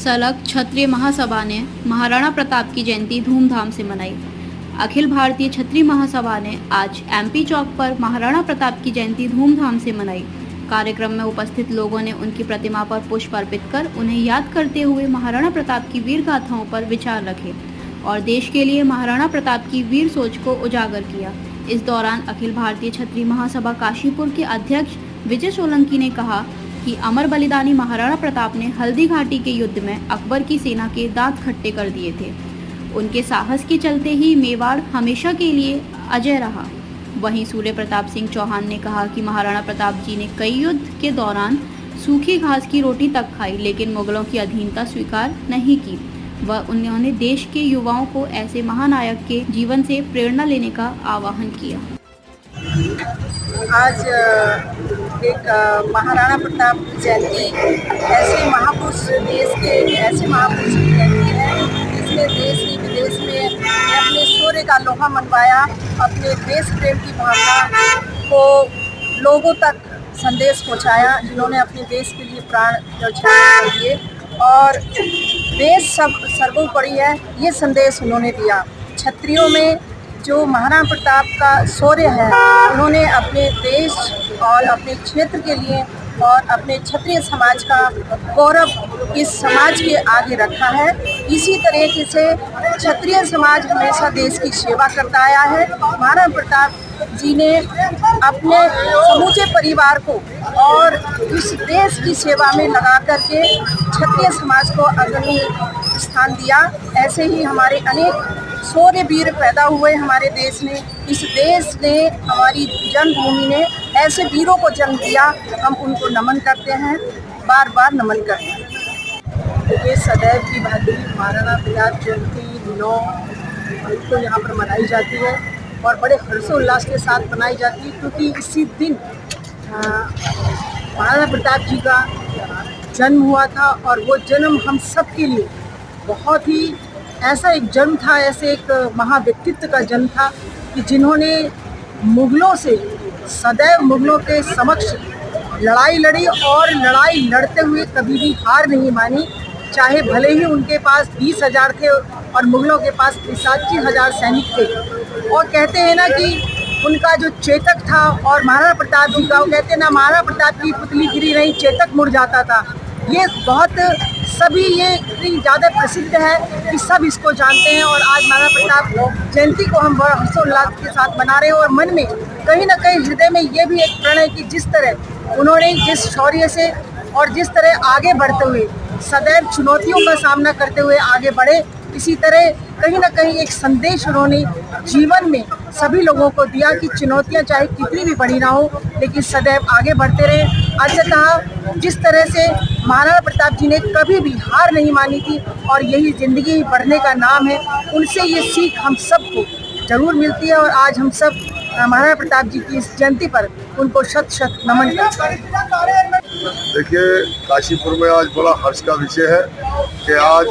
सलग क्षत्रिय महासभा ने महाराणा प्रताप की जयंती धूमधाम से मनाई। अखिल भारतीय क्षत्रिय महासभा ने आज एमपी चौक पर महाराणा प्रताप की जयंती धूमधाम से मनाई। कार्यक्रम में उपस्थित लोगों ने उनकी प्रतिमा पर पुष्प अर्पित कर उन्हें याद करते हुए महाराणा प्रताप की वीर गाथाओं पर विचार रखे और देश के लिए महाराणा प्रताप की वीर सोच को उजागर किया। इस दौरान अखिल भारतीय क्षत्रिय महासभा काशीपुर के अध्यक्ष विजय सोलंकी ने कहा कि अमर बलिदानी महाराणा प्रताप ने हल्दी घाटी के युद्ध में अकबर की सेना के दांत खट्टे कर दिए थे। उनके साहस के चलते ही मेवाड़ हमेशा के लिए अजय रहा। वहीं सूर्य प्रताप सिंह चौहान ने कहा कि महाराणा प्रताप जी ने कई युद्ध के दौरान सूखी घास की रोटी तक खाई, लेकिन मुगलों की अधीनता स्वीकार नहीं की। वह उन्होंने देश के युवाओं को ऐसे महानायक के जीवन से प्रेरणा लेने का आह्वान किया। आज एक महाराणा प्रताप की जयंती ऐसे महापुरुष देश के ऐसे महापुरुष की जयंती है जिसने देश ही विदेश में अपने शौर्य का लोहा मनवाया, अपने देश प्रेम की भावना को लोगों तक संदेश पहुंचाया, जिन्होंने अपने देश के लिए प्राण न्यौछावर कर दिए और देश सब सर्वोपरि है, ये संदेश उन्होंने दिया। क्षत्रियों में जो महाराणा प्रताप का शौर्य है, उन्होंने अपने देश और अपने क्षेत्र के लिए और अपने क्षत्रिय समाज का गौरव इस समाज के आगे रखा है। इसी तरीके से क्षत्रिय समाज हमेशा देश की सेवा करता आया है। महाराणा प्रताप जी ने अपने समूचे परिवार को और इस देश की सेवा में लगा करके क्षत्रिय समाज को अग्रणी स्थान दिया। ऐसे ही हमारे अनेक शौर्य वीर पैदा हुए हमारे देश में। इस देश ने, हमारी जन्मभूमि ने ऐसे वीरों को जन्म दिया। हम उनको नमन करते हैं, बार बार नमन करते हैं। ये सदैव की भांति महाराणा प्रताप जयंती 9 मई को यहाँ पर मनाई जाती है और बड़े हर्षोल्लास के साथ मनाई जाती है, क्योंकि इसी दिन महाराणा प्रताप जी का जन्म हुआ था और वो जन्म हम सब के लिए बहुत ही ऐसा एक जन्म था, ऐसे एक महाव्यक्तित्व का जन्म था कि जिन्होंने मुगलों से सदैव मुगलों के समक्ष लड़ाई लड़ी और लड़ाई लड़ते हुए कभी भी हार नहीं मानी। चाहे भले ही उनके पास 20,000 थे और मुगलों के पास 85,000 सैनिक थे। और कहते हैं ना कि उनका जो चेतक था और महाराणा प्रताप जी का, वो कहते हैं ना, महाराणा प्रताप की पुतली गिरी नहीं, चेतक मुड़ जाता था। ये बहुत सभी ये इतनी ज़्यादा प्रसिद्ध है कि सब इसको जानते हैं। और आज महाराणा प्रताप जयंती को हम बड़ा हर्षोल्लास के साथ मना रहे हैं और मन में कहीं ना कहीं हृदय में ये भी एक प्रण है कि जिस तरह उन्होंने जिस शौर्य से और जिस तरह आगे बढ़ते हुए सदैव चुनौतियों का सामना करते हुए आगे बढ़े, इसी तरह कहीं ना कहीं एक संदेश उन्होंने जीवन में सभी लोगों को दिया कि चुनौतियां चाहे कितनी भी बड़ी ना हो, लेकिन सदैव आगे बढ़ते रहे। अंततः जिस तरह से महाराणा प्रताप जी ने कभी भी हार नहीं मानी थी और यही ज़िंदगी बढ़ने का नाम है, उनसे ये सीख हम सबको जरूर मिलती है। और आज हम सब महाराणा प्रताप जी की इस जयंती पर उनको शत शत नमन करते हैं। देखिए, काशीपुर में आज बड़ा हर्ष का विषय है कि आज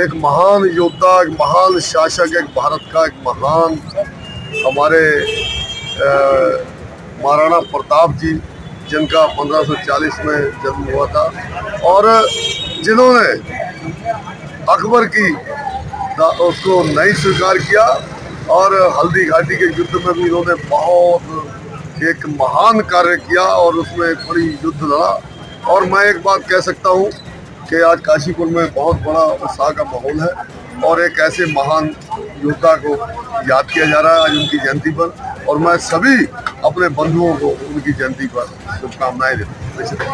एक महान योद्धा, एक महान शासक, एक भारत का एक महान हमारे महाराणा प्रताप जी, जिनका 1540 में जन्म हुआ था और जिन्होंने अकबर की उसको नहीं स्वीकार किया और हल्दी घाटी के युद्ध में भी इन्होंने बहुत एक महान कार्य किया और उसमें एक बड़ी युद्ध लड़ा। और मैं एक बात कह सकता हूँ कि आज काशीपुर में बहुत बड़ा उत्साह का माहौल है और एक ऐसे महान योद्धा को याद किया जा रहा है आज उनकी जयंती पर। और मैं सभी अपने बंधुओं को उनकी जयंती पर शुभकामनाएं देता हूँ।